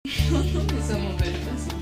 Non, mais ça m'empêche pas ça.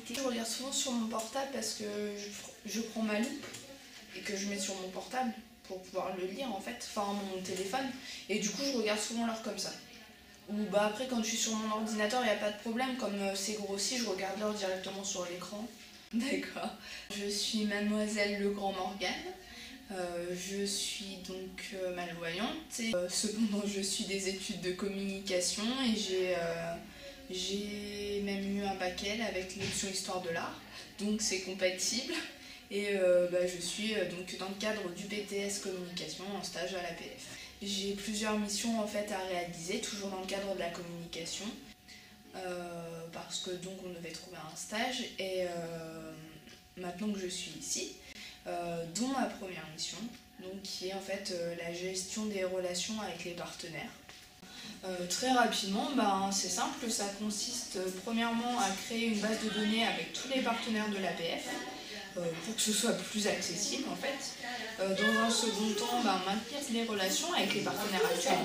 Je regarde souvent sur mon portable parce que je prends ma loupe et que je mets sur mon portable pour pouvoir le lire en fait, enfin mon téléphone, et du coup je regarde souvent l'heure comme ça. Ou bah après quand je suis sur mon ordinateur il n'y a pas de problème, comme c'est grossi, je regarde l'heure directement sur l'écran. D'accord. Je suis Mademoiselle Legrand-Morgane. Je suis donc malvoyante et cependant je suis des études de communication et j'ai même eu un bac L avec l'option Histoire de l'art, donc c'est compatible. Et je suis donc dans le cadre du BTS Communication en stage à l'APF. J'ai plusieurs missions en fait à réaliser, toujours dans le cadre de la communication, parce que donc on devait trouver un stage et maintenant que je suis ici, dont ma première mission, donc qui est en fait la gestion des relations avec les partenaires. Très rapidement, c'est simple, ça consiste premièrement à créer une base de données avec tous les partenaires de l'APF pour que ce soit plus accessible en fait. Dans un second temps, maintenir les relations avec les partenaires actuels,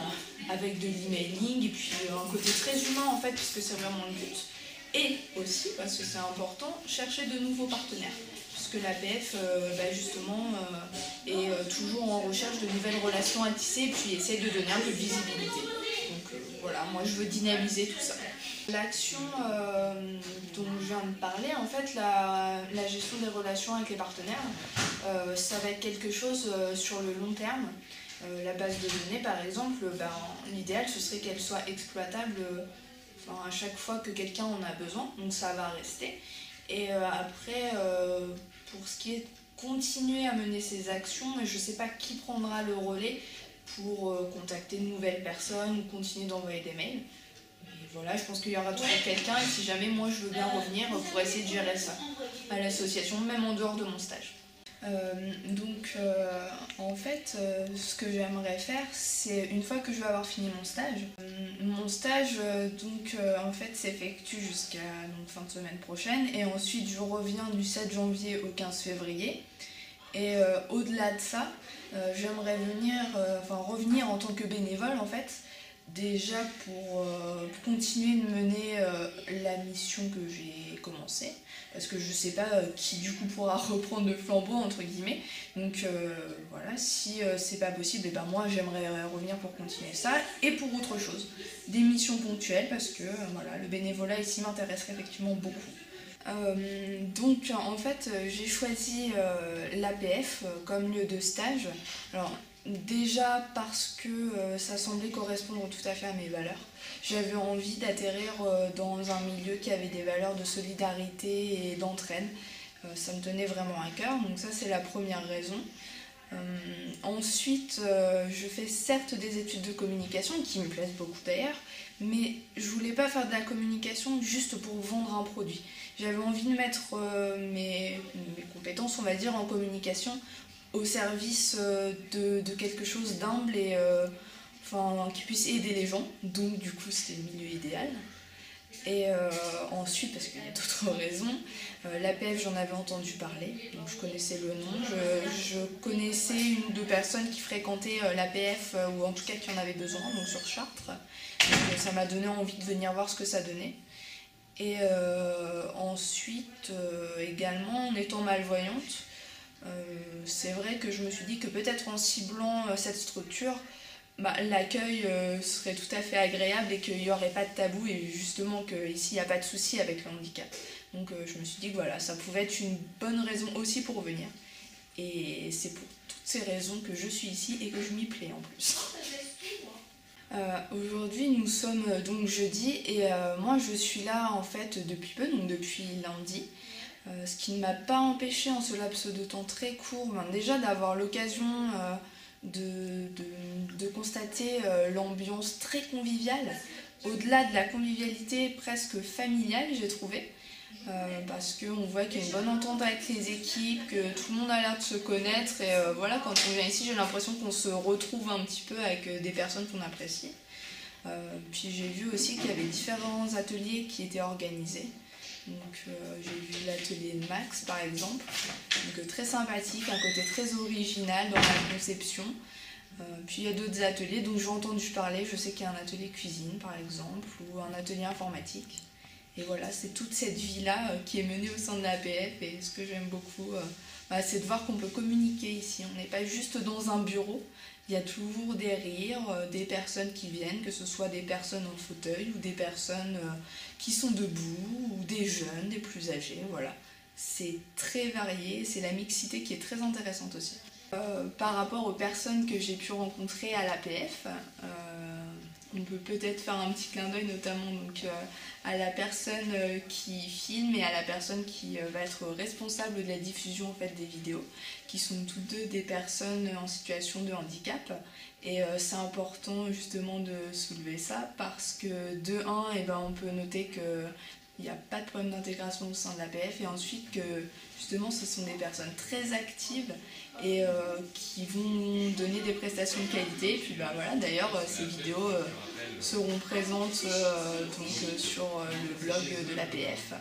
avec de l'emailing et puis un côté très humain en fait, puisque c'est vraiment le but. Et aussi, parce que c'est important, chercher de nouveaux partenaires, puisque l'APF justement est toujours en recherche de nouvelles relations à tisser et puis essaie de donner un peu de visibilité. Donc voilà, moi je veux dynamiser tout ça. L'action dont je viens de parler, en fait, la gestion des relations avec les partenaires, ça va être quelque chose sur le long terme. La base de données, par exemple, l'idéal ce serait qu'elle soit exploitable à chaque fois que quelqu'un en a besoin, donc ça va rester. Et après, pour ce qui est de continuer à mener ces actions, je ne sais pas qui prendra le relais pour contacter de nouvelles personnes ou continuer d'envoyer des mails. Et voilà, je pense qu'il y aura toujours quelqu'un et si jamais moi je veux bien revenir pour essayer de gérer ça à l'association, même en dehors de mon stage. En fait, ce que j'aimerais faire, c'est une fois que je vais avoir fini mon stage en fait s'effectue jusqu'à fin de semaine prochaine et ensuite je reviens du 7 janvier au 15 février et au-delà de ça, j'aimerais revenir en tant que bénévole en fait, déjà pour continuer de mener la mission que j'ai commencée, parce que je sais pas qui du coup pourra reprendre le flambeau entre guillemets, donc voilà, si c'est pas possible, moi j'aimerais revenir pour continuer ça et pour autre chose, des missions ponctuelles, parce que voilà, le bénévolat ici m'intéresserait effectivement beaucoup. En fait j'ai choisi l'APF comme lieu de stage. Alors déjà parce que ça semblait correspondre tout à fait à mes valeurs. J'avais envie d'atterrir dans un milieu qui avait des valeurs de solidarité et d'entraide. Ça me tenait vraiment à cœur, donc ça c'est la première raison. Ensuite, je fais certes des études de communication qui me plaisent beaucoup d'ailleurs, mais je voulais pas faire de la communication juste pour vendre un produit. J'avais envie de mettre mes compétences, on va dire, en communication au service de quelque chose d'humble et qui puisse aider les gens. Donc du coup, c'était le milieu idéal. Et ensuite, parce qu'il y a d'autres raisons, l'APF, j'en avais entendu parler, donc je connaissais le nom. Je connaissais une ou deux personnes qui fréquentaient l'APF, ou en tout cas qui en avaient besoin, donc sur Chartres. Donc ça m'a donné envie de venir voir ce que ça donnait. Et ensuite, également, en étant malvoyante, c'est vrai que je me suis dit que peut-être en ciblant cette structure, l'accueil serait tout à fait agréable et qu'il n'y aurait pas de tabou et justement qu'ici il n'y a pas de souci avec le handicap. Donc je me suis dit que voilà, ça pouvait être une bonne raison aussi pour venir. Et c'est pour toutes ces raisons que je suis ici et que je m'y plais en plus. Aujourd'hui nous sommes donc jeudi et moi je suis là en fait depuis peu, donc depuis lundi. Ce qui ne m'a pas empêché en ce laps de temps très court, déjà d'avoir l'occasion de constater l'ambiance très conviviale, au-delà de la convivialité presque familiale, j'ai trouvé, parce qu'on voit qu'il y a une bonne entente avec les équipes, que tout le monde a l'air de se connaître, et voilà, quand on vient ici, j'ai l'impression qu'on se retrouve un petit peu avec des personnes qu'on apprécie. Puis j'ai vu aussi qu'il y avait différents ateliers qui étaient organisés. Donc j'ai vu l'atelier de Max par exemple, donc très sympathique, un côté très original dans la conception. Puis il y a d'autres ateliers dont j'ai entendu parler, je sais qu'il y a un atelier cuisine par exemple, ou un atelier informatique. Et voilà, c'est toute cette vie-là qui est menée au sein de l'APF et ce que j'aime beaucoup, c'est de voir qu'on peut communiquer ici. On n'est pas juste dans un bureau, il y a toujours des rires, des personnes qui viennent, que ce soit des personnes en fauteuil ou des personnes qui sont debout, ou des jeunes, des plus âgés, voilà. C'est très varié, c'est la mixité qui est très intéressante aussi. Par rapport aux personnes que j'ai pu rencontrer à l'APF, on peut peut-être faire un petit clin d'œil notamment donc, à la personne qui filme et à la personne qui va être responsable de la diffusion en fait, des vidéos, qui sont toutes deux des personnes en situation de handicap. Et c'est important justement de soulever ça parce que de un, on peut noter qu'il n'y a pas de problème d'intégration au sein de l'APF et ensuite que justement ce sont des personnes très actives et qui vont donner des prestations de qualité. Et puis voilà, d'ailleurs ces vidéos seront présentes sur le blog de l'APF.